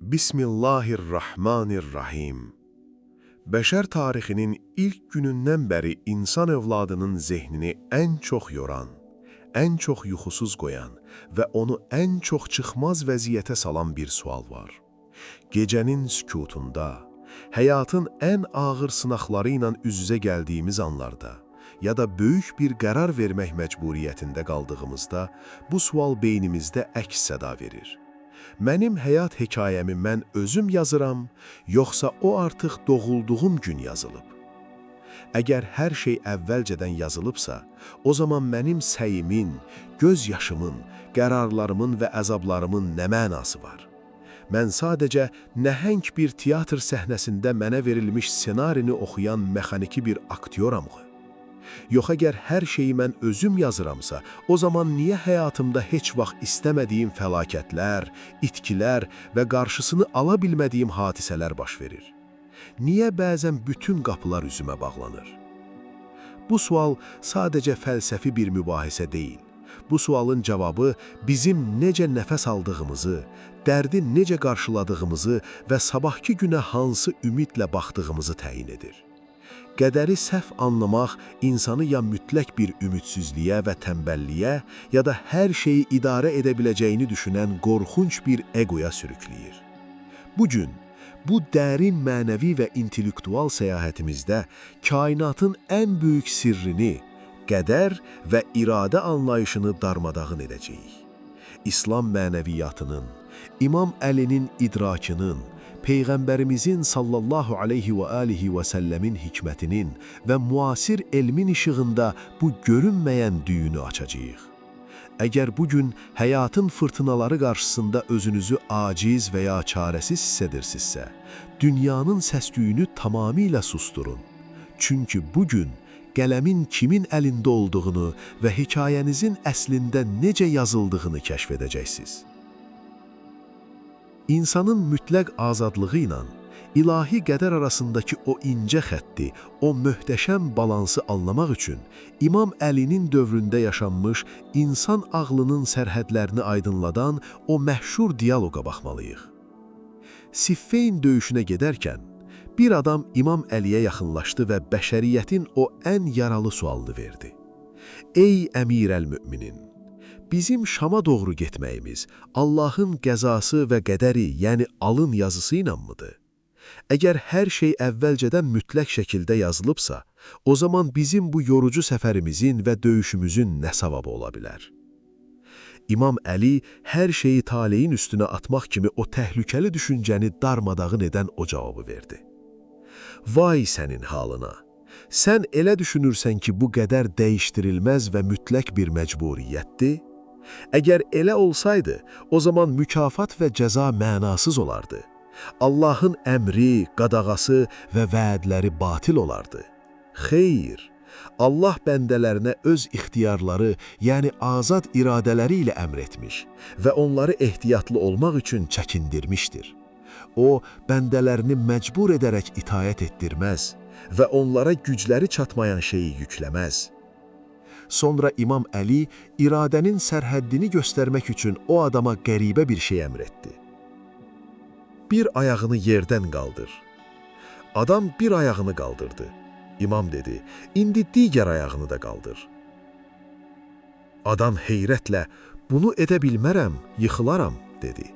Bismillahirrahmanirrahim. Bəşər tarixinin ilk günündən bəri insan övladının zehnini ən çox yoran, ən çox yuxusuz qoyan və onu ən çox çıxmaz vəziyyətə salan bir sual var. Gecənin sükutunda, həyatın ən ağır sınaqları ilə üz-üzə gəldiyimiz anlarda ya da böyük bir qərar vermək məcburiyyətində qaldığımızda bu sual beynimizdə əks səda verir. Mənim həyat hekayəmi mən özüm yazıram, yoxsa o artıq doğulduğum gün yazılıb? Əgər hər şey əvvəlcədən yazılıbsa, o zaman mənim səyimin, göz yaşımın, qərarlarımın və əzablarımın nə mənası var? Mən sadəcə nəhəng bir teatr səhnəsində mənə verilmiş ssenarini oxuyan mexaniki bir aktyoramı? Yox, əgər hər şeyi mən özüm yazıramsa, o zaman niyə həyatımda heç vaxt istəmədiyim fəlakətlər, itkilər və qarşısını ala bilmədiyim hadisələr baş verir? Niyə bəzən bütün qapılar üzümə bağlanır? Bu sual sadəcə fəlsəfi bir mübahisə deyil. Bu sualın cavabı bizim necə nəfəs aldığımızı, dərdi necə qarşıladığımızı və sabahki günə hansı ümidlə baxdığımızı təyin edir. Qədəri səhv anlamaq insanı ya mütləq bir ümidsizliyə və tənbəlliyə, ya da hər şeyi idarə edə biləcəyini düşünən qorxunc bir egoya sürükləyir. Bugün, bu dərin mənəvi və intellektual səyahətimizdə kainatın ən böyük sirrini, qədər və iradə anlayışını darmadağın edəcəyik. İslam mənəviyyatının, İmam Əlinin idrakının, Peyğəmbərimizin sallallahu aleyhi və alihi və səlləmin hikmətinin və müasir elmin işığında bu görünməyən düyünü açacağıq. Əgər bugün həyatın fırtınaları qarşısında özünüzü aciz və ya çarəsiz hiss edirsinizsə, dünyanın səs-küyünü tamamilə susturun. Çünki bugün qələmin kimin əlində olduğunu və hekayənizin əslində necə yazıldığını kəşf edəcəksiniz. İnsanın mütləq azadlığı ilə ilahi qədər arasındakı o incə xətti, o möhtəşəm balansı anlamaq üçün İmam Əlinin dövründə yaşanmış insan ağlının sərhədlərini aydınladan o məşhur dialoqa baxmalıyıq. Siffeyn döyüşünə gedərkən bir adam İmam Əliyə yaxınlaşdı və bəşəriyyətin o ən yaralı sualını verdi. Ey Əmir-əl-Müminin! Bizim Şama doğru getməyimiz Allahın qəzası və qədəri, yəni alın yazısı ilə mıdır? Əgər hər şey əvvəlcədən mütləq şəkildə yazılıbsa, o zaman bizim bu yorucu səfərimizin və döyüşümüzün nə savabı ola bilər? İmam Əli hər şeyi taleyin üstünə atmaq kimi o təhlükəli düşüncəni darmadağın edən o cavabı verdi. Vay sənin halına! Sən elə düşünürsən ki, bu qədər dəyişdirilməz və mütləq bir məcburiyyətdir? Əgər elə olsaydı, o zaman mükafat və cəza mənasız olardı. Allahın əmri, qadağası və vədləri batil olardı. Xeyr, Allah bəndələrinə öz ixtiyarları, yəni azad iradələri ilə əmr etmiş və onları ehtiyatlı olmaq üçün çəkindirmişdir. O, bəndələrini məcbur edərək itayət etdirməz və onlara gücləri çatmayan şeyi yükləməz. Sonra İmam Əli iradənin sərhəddini göstərmək üçün o adama qəribə bir şey əmr etdi. Bir ayağını yerdən qaldır. Adam bir ayağını qaldırdı. İmam dedi, indi digər ayağını da qaldır. Adam heyrətlə, bunu edə bilmərəm, yıxılaram, dedi.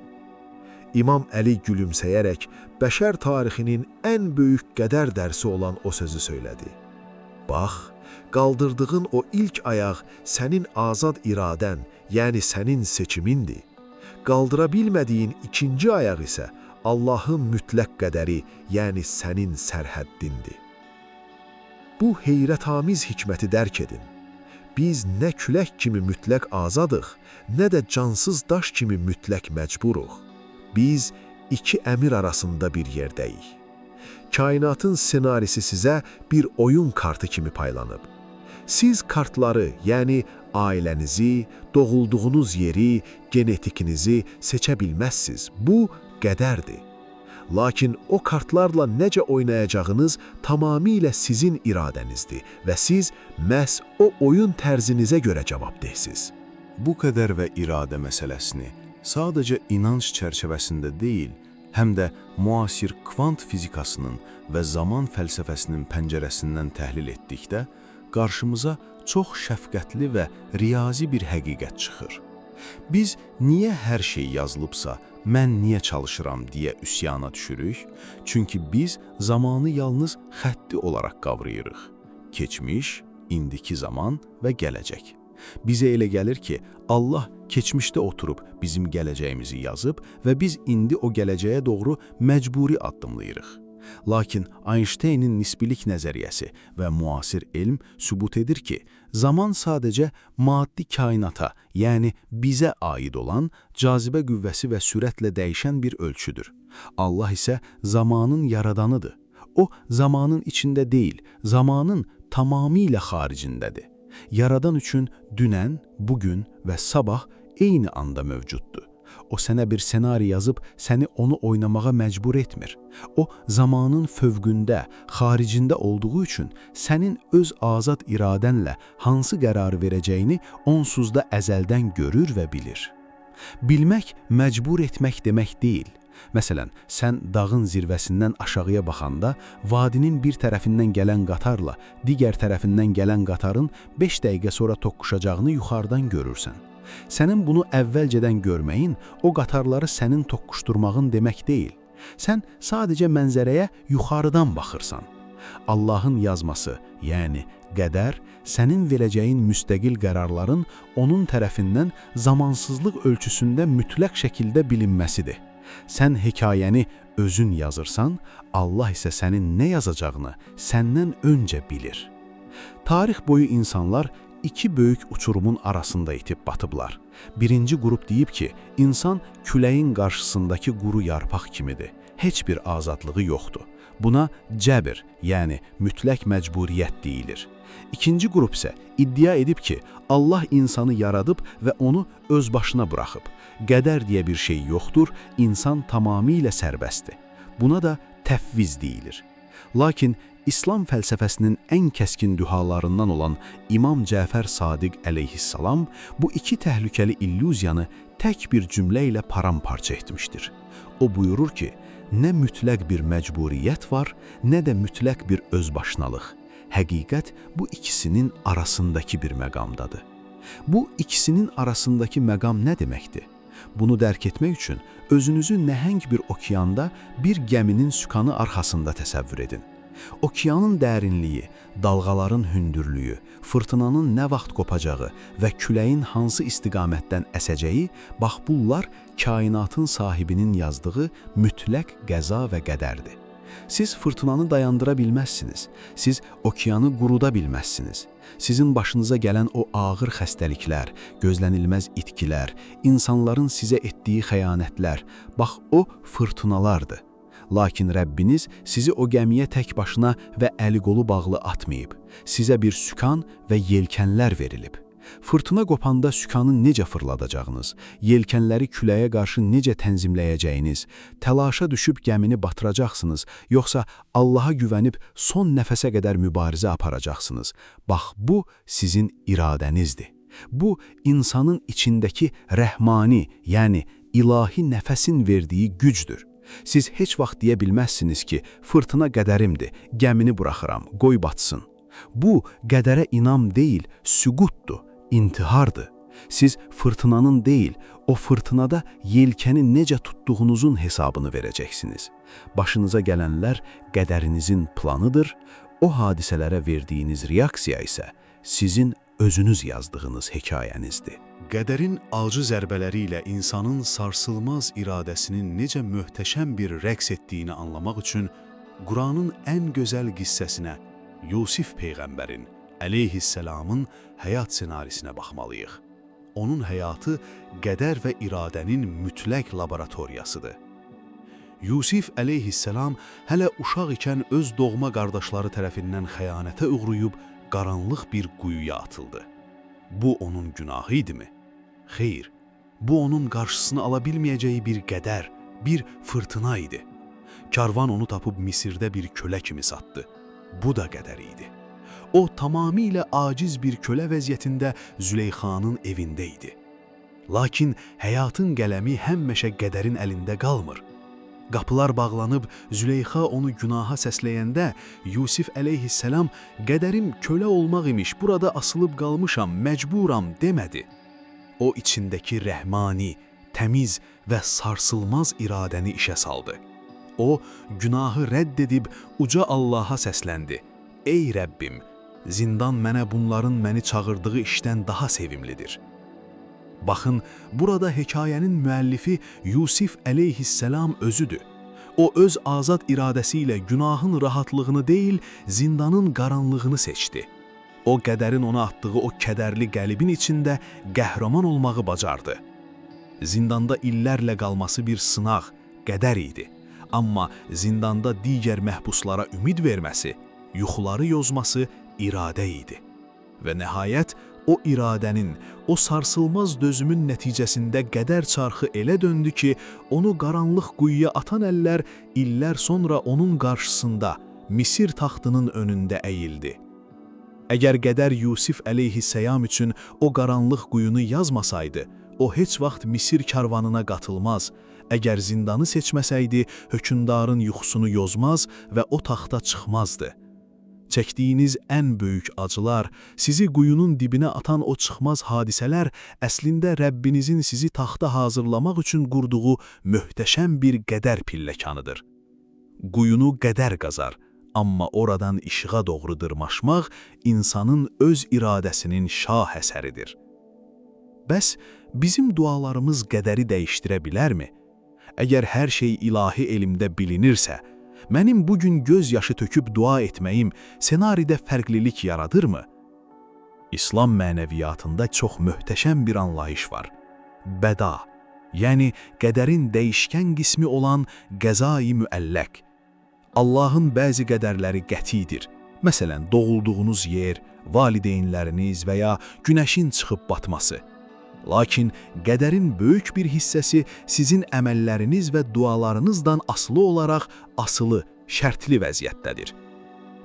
İmam Əli gülümsəyərək bəşər tarixinin ən böyük qədər dərsi olan o sözü söylədi. Bax, qaldırdığın o ilk ayaq sənin azad iradən, yəni sənin seçimindir. Qaldıra bilmədiyin ikinci ayaq isə Allahın mütləq qədəri, yəni sənin sərhəddindir. Bu heyrətamiz hikməti dərk edin. Biz nə külək kimi mütləq azadıq, nə də cansız daş kimi mütləq məcburuq. Biz iki əmir arasında bir yerdəyik. Kainatın ssenarisi sizə bir oyun kartı kimi paylanıb. Siz kartları, yəni ailənizi, doğulduğunuz yeri, genetikinizi seçə bilməzsiniz. Bu qədərdir. Lakin o kartlarla necə oynayacağınız tamamilə sizin iradənizdir və siz məhz o oyun tərzinizə görə cavabdehsiz. Bu qədər və iradə məsələsini sadəcə inanc çərçivəsində deyil, həm də müasir kvant fizikasının və zaman fəlsəfəsinin pəncərəsindən təhlil etdikdə, qarşımıza çox şəfqətli və riyazi bir həqiqət çıxır. Biz niyə hər şey yazılıbsa, mən niyə çalışıram deyə üsyana düşürük? Çünki biz zamanı yalnız xətti olaraq qavrayırıq. Keçmiş, indiki zaman və gələcək. Bizə elə gəlir ki, Allah keçmişdə oturub bizim gələcəyimizi yazıb və biz indi o gələcəyə doğru məcburi addımlayırıq. Lakin Einsteynin nisbilik nəzəriyyəsi və müasir elm sübut edir ki, zaman sadəcə maddi kainata, yəni bizə aid olan cazibə qüvvəsi və sürətlə dəyişən bir ölçüdür. Allah isə zamanın yaradanıdır. O, zamanın içində deyil, zamanın tamamilə xaricindədir. Yaradan üçün dünən, bugün və sabah eyni anda mövcuddur. O sənə bir senari yazıb səni onu oynamağa məcbur etmir. O zamanın fövqündə, xaricində olduğu üçün sənin öz azad iradənlə hansı qərarı verəcəyini onsuz da əzəldən görür və bilir. Bilmək məcbur etmək demək deyil. Məsələn, sən dağın zirvəsindən aşağıya baxanda, vadinin bir tərəfindən gələn qatarla digər tərəfindən gələn qatarın 5 dəqiqə sonra toqquşacağını yuxarıdan görürsən. Sənin bunu əvvəlcədən görməyin, o qatarları sənin toqquşturmağın demək deyil. Sən sadəcə mənzərəyə yuxarıdan baxırsan. Allahın yazması, yəni qədər, sənin verəcəyin müstəqil qərarların onun tərəfindən zamansızlıq ölçüsündə mütləq şəkildə bilinməsidir. Sən hekayəni özün yazırsan, Allah isə sənin nə yazacağını səndən öncə bilir. Tarix boyu insanlar iki böyük uçurumun arasında itib batıblar. Birinci qrup deyib ki, insan küləyin qarşısındakı quru yarpaq kimidir. Heç bir azadlığı yoxdur. Buna cəbr, yəni mütləq məcburiyyət deyilir. İkinci qrup isə iddia edib ki, Allah insanı yaradıb və onu öz başına buraxıb. Qədər deyə bir şey yoxdur, insan tamamilə sərbəstdir. Buna da təfviz deyilir. Lakin İslam fəlsəfəsinin ən kəskin dühalarından olan İmam Cəfər Sadiq əleyhissalam bu iki təhlükəli illüziyanı tək bir cümlə ilə paramparça etmişdir. O buyurur ki, nə mütləq bir məcburiyyət var, nə də mütləq bir özbaşınalıq. Həqiqət bu ikisinin arasındakı bir məqamdadır. Bu ikisinin arasındakı məqam nə deməkdir? Bunu dərk etmək üçün özünüzü nəhəng bir okeanda bir gəminin sükanı arxasında təsəvvür edin. Okeanın dərinliyi, dalğaların hündürlüyü, fırtınanın nə vaxt qopacağı və küləyin hansı istiqamətdən əsəcəyi, bax bunlar kainatın sahibinin yazdığı mütləq qəza və qədərdir. Siz fırtınanı dayandıra bilməzsiniz, siz okeanı quruda bilməzsiniz. Sizin başınıza gələn o ağır xəstəliklər, gözlənilməz itkilər, insanların sizə etdiyi xəyanətlər, bax o fırtınalardır. Lakin Rəbbiniz sizi o gəmiyə tək başına və əli-qolu bağlı atmayıb. Sizə bir sükan və yelkənlər verilib. Fırtına qopanda sükanı necə fırladacağınız, yelkənləri küləyə qarşı necə tənzimləyəcəyiniz, təlaşa düşüb gəmini batıracaqsınız, yoxsa Allaha güvənib son nəfəsə qədər mübarizə aparacaqsınız. Bax, bu sizin iradənizdir. Bu, insanın içindəki rəhmani, yəni ilahi nəfəsin verdiyi gücdür. Siz heç vaxt deyə bilməzsiniz ki, fırtına qədərimdir, gəmini buraxıram, qoy batsın. Bu, qədərə inam deyil, süqutdur, intihardır. Siz fırtınanın deyil, o fırtınada yelkəni necə tutduğunuzun hesabını verəcəksiniz. Başınıza gələnlər qədərinizin planıdır, o hadisələrə verdiyiniz reaksiya isə sizin özünüz yazdığınız hekayənizdir. Qədərin acı zərbələri ilə insanın sarsılmaz iradəsinin necə möhtəşəm bir rəqs etdiyini anlamaq üçün Quranın ən gözəl qissəsinə, Yusif Peyğəmbərin əleyhisselamın həyat senarisinə baxmalıyıq. Onun həyatı qədər və iradənin mütləq laboratoriyasıdır. Yusif əleyhisselam hələ uşaq ikən öz doğma qardaşları tərəfindən xəyanətə uğrayıb qaranlıq bir quyuya atıldı. Bu onun günahı idimi? Xeyr, bu onun qarşısını ala bilməyəcəyi bir qədər, bir fırtına idi. Karvan onu tapıb Misirdə bir kölə kimi satdı. Bu da qədər idi. O, tamamilə aciz bir kölə vəziyyətində Züleyxanın evində idi. Lakin həyatın qələmi həmişə qədərin əlində qalmır. Qapılar bağlanıb Züleyxa onu günaha səsləyəndə Yusif əleyhissalam qədərim kölə olmaq imiş, burada asılıb qalmışam, məcburam demədi. O içindəki rəhmani, təmiz və sarsılmaz iradəni işə saldı. O günahı rədd edib uca Allaha səsləndi. Ey Rəbbim, zindan mənə bunların məni çağırdığı işdən daha sevimlidir. Baxın, burada hekayənin müəllifi Yusif əleyhissalam özüdür. O öz azad iradəsi ilə günahın rahatlığını deyil, zindanın qaranlığını seçdi. O qədərin ona atdığı o kədərli qəlibin içində qəhrəman olmağı bacardı. Zindanda illərlə qalması bir sınaq, qədər idi. Amma zindanda digər məhbuslara ümid verməsi, yuxuları yozması iradə idi. Və nəhayət, o iradənin, o sarsılmaz dözümün nəticəsində qədər çarxı elə döndü ki, onu qaranlıq quyuya atan əllər illər sonra onun qarşısında, Misir taxtının önündə əyildi. Əgər qədər Yusif əleyhissalam üçün o qaranlıq quyunu yazmasaydı, o heç vaxt Misir karvanına qatılmaz, əgər zindanı seçməsəydi, hökmdarın yuxusunu yozmaz və o taxta çıxmazdı. Çəkdiyiniz ən böyük acılar, sizi quyunun dibinə atan o çıxmaz hadisələr əslində Rəbbinizin sizi taxta hazırlamaq üçün qurduğu möhtəşəm bir qədər pilləkanıdır. Quyunu qədər qazar, amma oradan işığa doğru dırmaşmaq insanın öz iradəsinin şah əsəridir. Bəs bizim dualarımız qədəri dəyişdirə bilərmi? Əgər hər şey ilahi elmdə bilinirsə, mənim bugün göz yaşı töküb dua etməyim senaridə fərqlilik yaradırmı? İslam mənəviyyatında çox möhtəşəm bir anlayış var. Bəda, yəni qədərin dəyişkən qismi olan qəza-i müəlləq. Allahın bəzi qədərləri qətidir. Məsələn, doğulduğunuz yer, valideynləriniz və ya günəşin çıxıb batması. Lakin qədərin böyük bir hissəsi sizin əməlləriniz və dualarınızdan asılı olaraq asılı, şərtli vəziyyətdədir.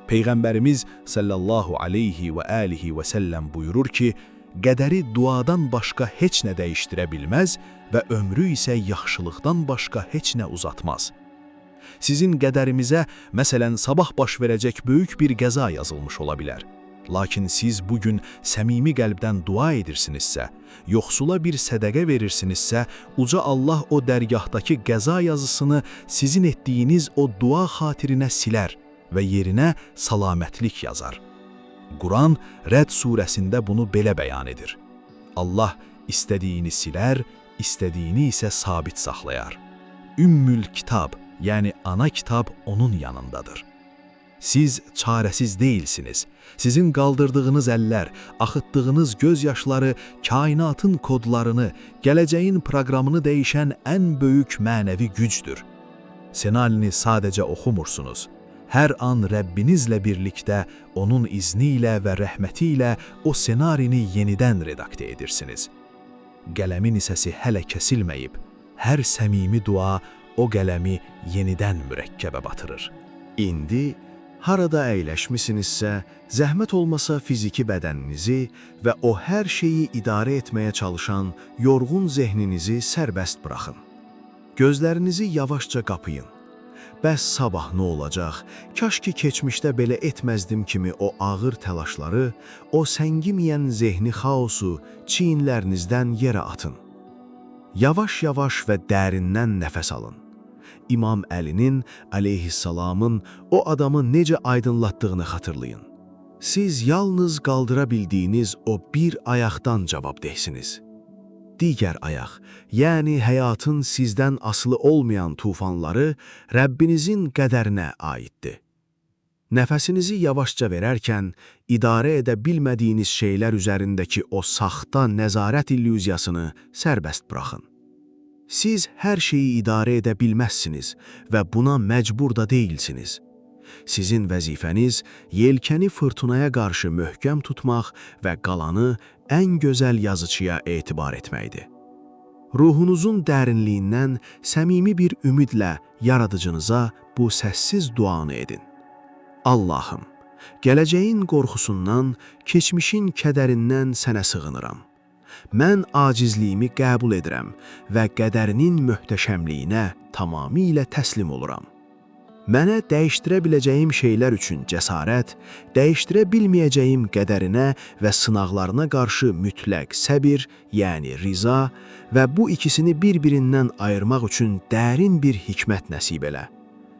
Peyğəmbərimiz sallallahu aleyhi və alihi və səlləm buyurur ki, qədəri duadan başqa heç nə dəyişdirə bilməz və ömrü isə yaxşılıqdan başqa heç nə uzatmaz. Sizin qədərimizə, məsələn, sabah baş verəcək böyük bir qəza yazılmış ola bilər. Lakin siz bugün səmimi qəlbdən dua edirsinizsə, yoxsula bir sədəqə verirsinizsə, uca Allah o dərgahdakı qəza yazısını sizin etdiyiniz o dua xatirinə silər və yerinə salamətlik yazar. Quran Rəd surəsində bunu belə bəyan edir. Allah istədiyini silər, istədiyini isə sabit saxlayar. Ümmül kitab, yəni ana kitab onun yanındadır. Siz çarəsiz deyilsiniz. Sizin qaldırdığınız əllər, axıtdığınız göz yaşları kainatın kodlarını, gələcəyin proqramını dəyişən ən böyük mənəvi gücdür. Senalini sadəcə oxumursunuz. Hər an Rəbbinizlə birlikdə, onun izni ilə və rəhməti ilə o senarini yenidən redaktə edirsiniz. Qələmin səsi hələ kəsilməyib, hər səmimi dua o qələmi yenidən mürəkkəbə batırır. İndi harada əyləşmisinizsə, zəhmət olmasa fiziki bədəninizi və o hər şeyi idarə etməyə çalışan yorğun zehninizi sərbəst buraxın. Gözlərinizi yavaşca qapayın. Bəs sabah nə olacaq? Kaş ki keçmişdə belə etməzdim kimi o ağır təlaşları, o səngiməyən zehni xaosu çiyinlərinizdən yerə atın. Yavaş-yavaş və dərindən nəfəs alın. İmam Əlinin, əleyhissalamın o adamı necə aydınlatdığını xatırlayın. Siz yalnız qaldıra bildiyiniz o bir ayaqdan cavabdehsiniz. Digər ayaq, yəni həyatın sizdən asılı olmayan tufanları Rəbbinizin qədərinə aiddir. Nəfəsinizi yavaşca verərkən, idarə edə bilmədiyiniz şeylər üzərindəki o saxta nəzarət illüziyasını sərbəst buraxın. Siz hər şeyi idarə edə bilməzsiniz və buna məcbur da deyilsiniz. Sizin vəzifəniz yelkəni fırtınaya qarşı möhkəm tutmaq və qalanı ən gözəl yazıçıya etibar etməkdir. Ruhunuzun dərinliyindən səmimi bir ümidlə yaradıcınıza bu səssiz duanı edin. Allahım, gələcəyin qorxusundan, keçmişin kədərindən sənə sığınıram. Mən acizliyimi qəbul edirəm və qədərinin möhtəşəmliyinə tamamilə təslim oluram. Mənə dəyişdirə biləcəyim şeylər üçün cəsarət, dəyişdirə bilməyəcəyim qədərinə və sınaqlarına qarşı mütləq səbir, yəni riza və bu ikisini bir-birindən ayırmaq üçün dərin bir hikmət nəsib elə.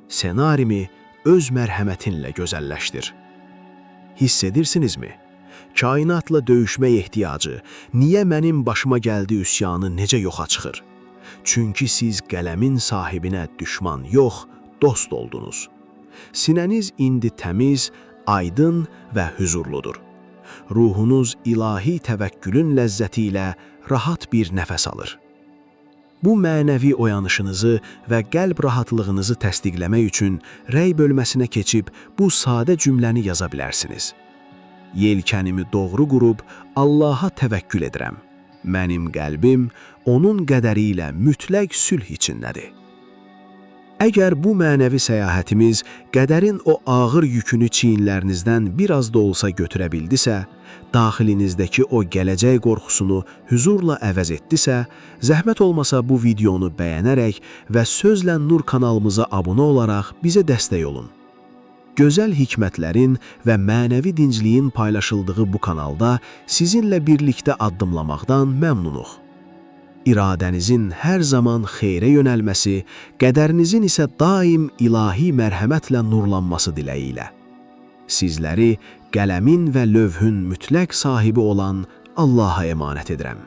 Senarimi öz mərhəmətinlə gözəlləşdir. Hiss edirsinizmi? Kainatla döyüşmək ehtiyacı, niyə mənim başıma gəldi üsyanı necə yoxa çıxır? Çünki siz qələmin sahibinə düşman yox, dost oldunuz. Sinəniz indi təmiz, aydın və hüzurludur. Ruhunuz ilahi təvəkkülün ləzzəti ilə rahat bir nəfəs alır. Bu mənəvi oyanışınızı və qəlb rahatlığınızı təsdiqləmək üçün rəy bölməsinə keçib bu sadə cümləni yaza bilərsiniz. Yelkənimi doğru qurub Allaha təvəkkül edirəm. Mənim qəlbim onun qədəri ilə mütləq sülh içindədir. Əgər bu mənəvi səyahətimiz qədərin o ağır yükünü çiyinlərinizdən bir az da olsa götürə bildisə, daxilinizdəki o gələcək qorxusunu hüzurla əvəz etdisə, zəhmət olmasa bu videonu bəyənərək və Sözlə Nur kanalımıza abunə olaraq bizə dəstək olun. Gözəl hikmətlərin və mənəvi dincliyin paylaşıldığı bu kanalda sizinlə birlikdə addımlamaqdan məmnunuq. İradənizin hər zaman xeyrə yönəlməsi, qədərinizin isə daim ilahi mərhəmətlə nurlanması diləyi ilə. Sizləri qələmin və lövhün mütləq sahibi olan Allaha emanət edirəm.